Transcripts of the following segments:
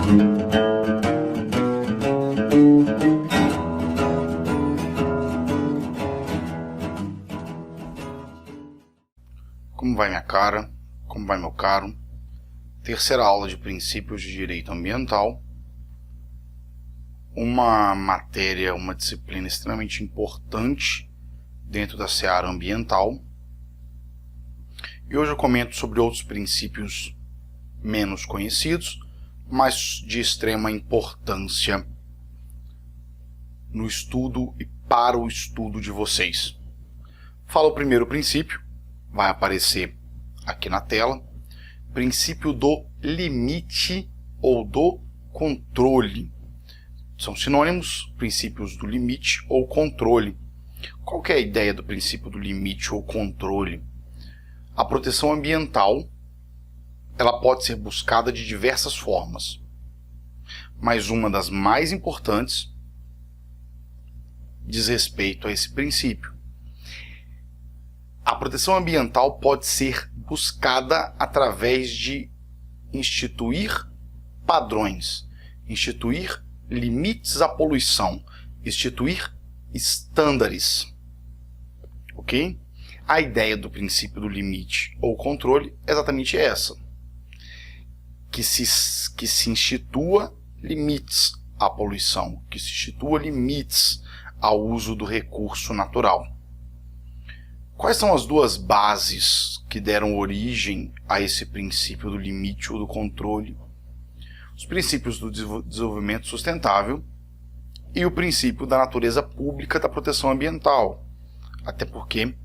Como vai minha cara? Como vai meu caro? Terceira aula de princípios de direito ambiental. Uma matéria, uma disciplina extremamente importante dentro da seara ambiental. E hoje eu comento sobre outros princípios menos conhecidos, mas de extrema importância no estudo e para o estudo de vocês. Fala o primeiro princípio, vai aparecer aqui na tela, princípio do limite ou do controle. São sinônimos, princípios do limite ou controle. Qual que é a ideia do princípio do limite ou controle? A proteção ambiental, ela pode ser buscada de diversas formas, mas uma das mais importantes diz respeito a esse princípio. A proteção ambiental pode ser buscada através de instituir padrões, instituir limites à poluição, instituir estándares. Ok? A ideia do princípio do limite ou controle é exatamente essa. Que se institua limites à poluição, que se institua limites ao uso do recurso natural. Quais são as duas bases que deram origem a esse princípio do limite ou do controle? Os princípios do desenvolvimento sustentável e o princípio da natureza pública da proteção ambiental. Até porque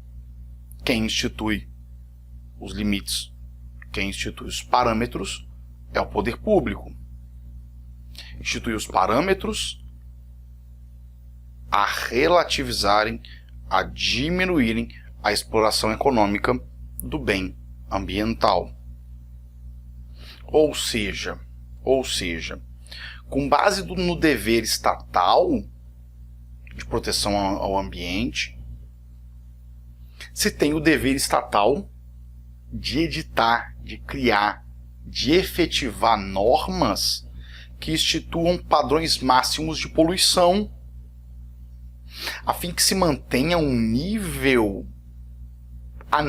quem institui os limites, quem institui os parâmetros é o poder público. Institui os parâmetros a relativizarem, a diminuírem a exploração econômica do bem ambiental. Ou seja, com base no dever estatal de proteção ao ambiente, se tem o dever estatal de editar, de criar, de efetivar normas que instituam padrões máximos de poluição, a fim que se mantenha um nível a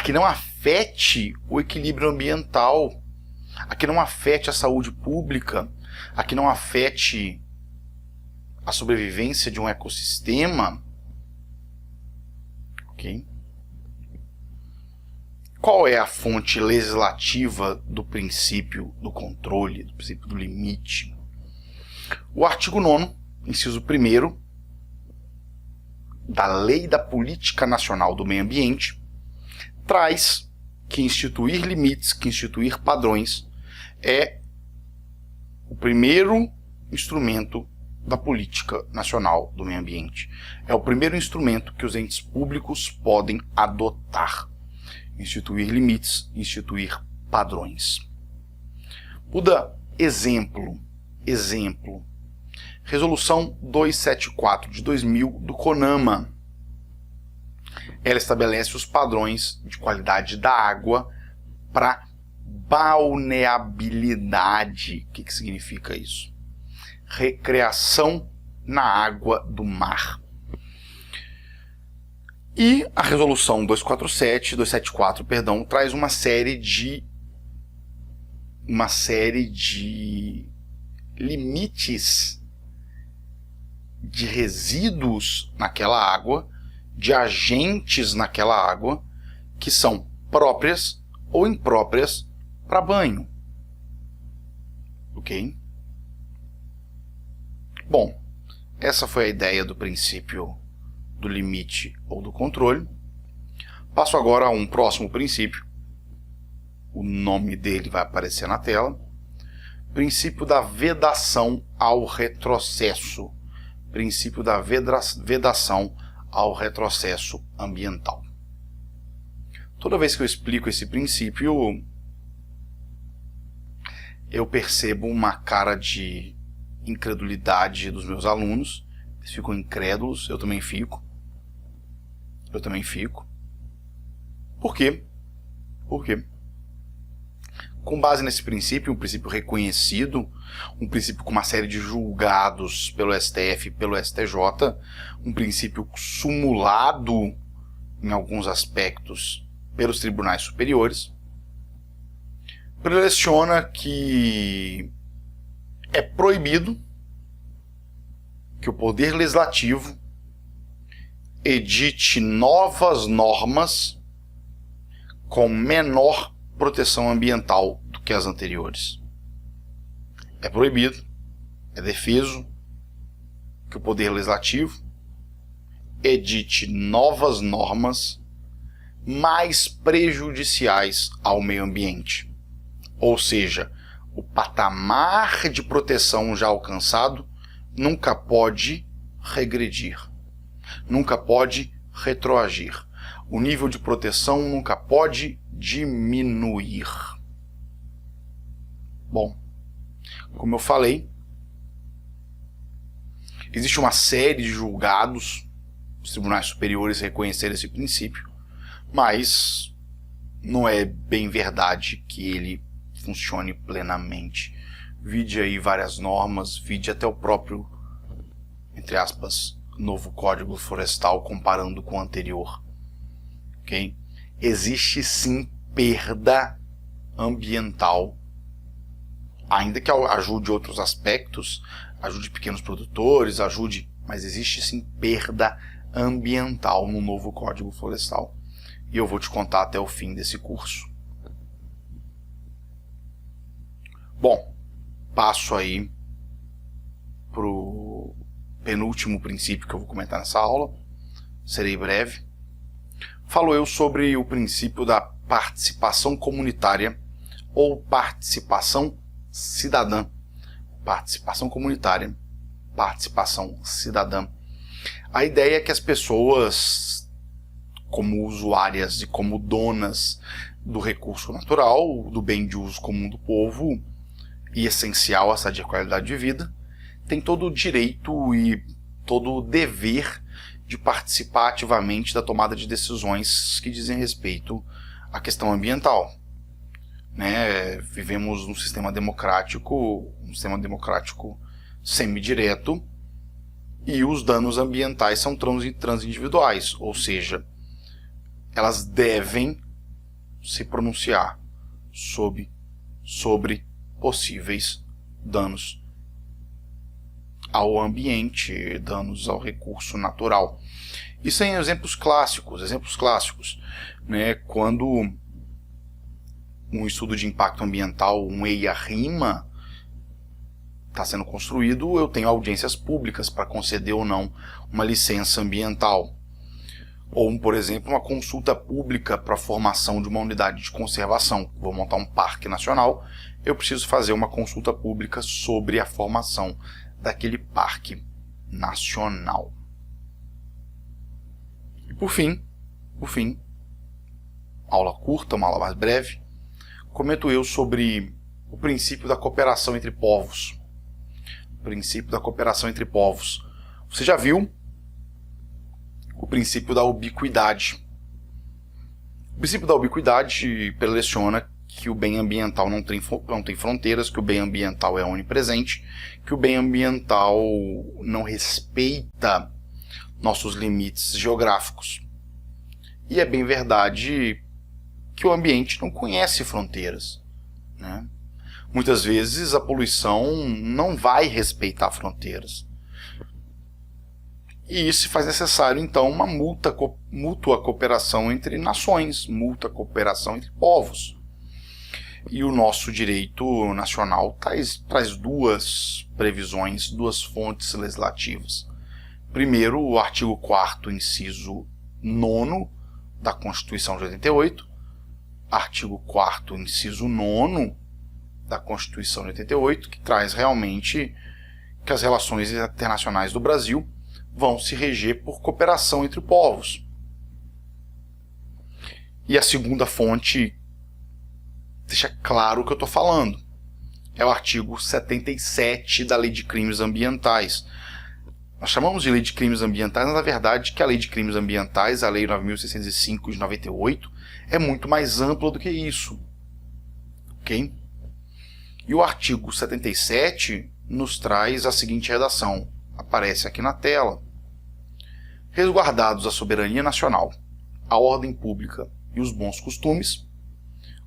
que não afete o equilíbrio ambiental, a que não afete a saúde pública, a que não afete a sobrevivência de um ecossistema. Ok? Qual é a fonte legislativa do princípio do controle, do princípio do limite? O artigo 9º, inciso 1º, da Lei da Política Nacional do Meio Ambiente, traz que instituir limites, que instituir padrões, é o primeiro instrumento da Política Nacional do Meio Ambiente. É o primeiro instrumento que os entes públicos podem adotar. Instituir limites, instituir padrões. Buda, exemplo. Resolução 274 de 2000 do CONAMA. Ela estabelece os padrões de qualidade da água para balneabilidade. O que significa isso? Recreação na água do mar. E a resolução 274, traz uma série de limites de resíduos naquela água, de agentes naquela água, que são próprias ou impróprias para banho. Ok? Bom, essa foi a ideia do princípio do limite ou do controle. Passo agora a um próximo princípio. O nome dele vai aparecer na tela. Princípio da vedação ao retrocesso. Princípio da vedação ao retrocesso ambiental. Toda vez que eu explico esse princípio, eu percebo uma cara de incredulidade dos meus alunos. Eles ficam incrédulos, eu também fico. Por quê? Com base nesse princípio, um princípio reconhecido, um princípio com uma série de julgados pelo STF e pelo STJ, um princípio sumulado em alguns aspectos pelos tribunais superiores, preleciona que é proibido que o Poder Legislativo edite novas normas com menor proteção ambiental do que as anteriores. É proibido, é defeso que o Poder Legislativo edite novas normas mais prejudiciais ao meio ambiente. Ou seja, o patamar de proteção já alcançado nunca pode regredir, nunca pode retroagir. O nível de proteção nunca pode diminuir. Bom, como eu falei, existe uma série de julgados, os tribunais superiores reconheceram esse princípio, mas não é bem verdade que ele funcione plenamente. Vide aí várias normas, vide até o próprio, entre aspas, novo Código Florestal comparando com o anterior. Okay? Existe sim perda ambiental, ainda que ajude outros aspectos, ajude pequenos produtores, mas existe sim perda ambiental no novo Código Florestal. E eu vou te contar até o fim desse curso. Bom, passo aí para o penúltimo princípio que eu vou comentar nessa aula. Serei breve. Falo eu sobre o princípio da participação comunitária ou participação cidadã. Participação comunitária, participação cidadã. A ideia é que as pessoas, como usuárias e como donas do recurso natural, do bem de uso comum do povo e essencial à sadia qualidade de vida, têm todo o direito e todo o dever de participar ativamente da tomada de decisões que dizem respeito à questão ambiental. Vivemos num sistema democrático semidireto, e os danos ambientais são transindividuais, ou seja, elas devem se pronunciar sobre possíveis danos ao ambiente, danos ao recurso natural. Isso em exemplos clássicos, quando um estudo de impacto ambiental, um EIA-RIMA, está sendo construído, eu tenho audiências públicas para conceder ou não uma licença ambiental. Ou, por exemplo, uma consulta pública para a formação de uma unidade de conservação. Vou montar um parque nacional, eu preciso fazer uma consulta pública sobre a formação daquele parque nacional. E por fim, aula curta, uma aula mais breve, comento eu sobre o princípio da cooperação entre povos. Princípio da cooperação entre povos. Você já viu o princípio da ubiquidade. O princípio da ubiquidade preleciona que o bem ambiental não tem fronteiras, que o bem ambiental é onipresente, que o bem ambiental não respeita nossos limites geográficos. E é bem verdade que o ambiente não conhece fronteiras, Muitas vezes a poluição não vai respeitar fronteiras. E isso faz necessário, então, uma mútua cooperação entre nações, mútua cooperação entre povos. E o nosso direito nacional traz duas previsões, duas fontes legislativas. Primeiro, o artigo 4º, inciso 9º da Constituição de 88, artigo 4º, inciso 9º da Constituição de 88, que traz realmente que as relações internacionais do Brasil vão se reger por cooperação entre povos. E a segunda fonte deixa claro o que eu estou falando. É o artigo 77 da Lei de Crimes Ambientais. Nós chamamos de Lei de Crimes Ambientais, mas na verdade que a Lei de Crimes Ambientais, a Lei 9.605 de 98, é muito mais ampla do que isso. Ok? E o artigo 77 nos traz a seguinte redação, aparece aqui na tela. Resguardados a soberania nacional, a ordem pública e os bons costumes,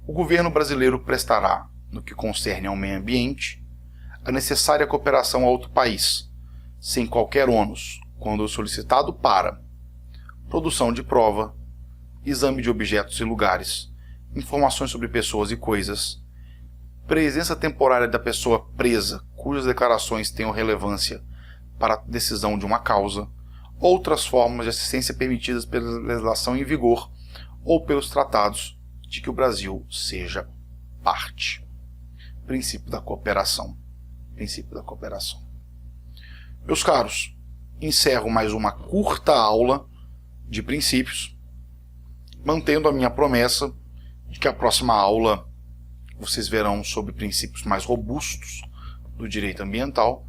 o governo brasileiro prestará, no que concerne ao meio ambiente, a necessária cooperação a outro país, sem qualquer ônus, quando solicitado para produção de prova, exame de objetos e lugares, informações sobre pessoas e coisas, presença temporária da pessoa presa, cujas declarações tenham relevância para a decisão de uma causa, outras formas de assistência permitidas pela legislação em vigor ou pelos tratados de que o Brasil seja parte. Princípio da cooperação. Princípio da cooperação. Meus caros, encerro mais uma curta aula de princípios, mantendo a minha promessa de que a próxima aula vocês verão sobre princípios mais robustos do direito ambiental,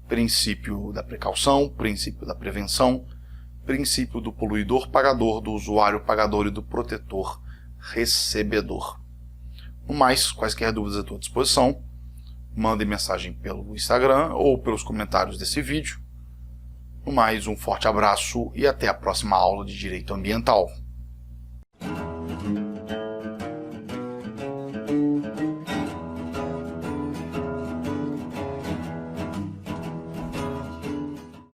princípio da precaução, princípio da prevenção, princípio do poluidor pagador, do usuário pagador e do protetor recebedor. No mais, quaisquer dúvidas à tua disposição, mandem mensagem pelo Instagram ou pelos comentários desse vídeo. No mais, um forte abraço e até a próxima aula de Direito Ambiental.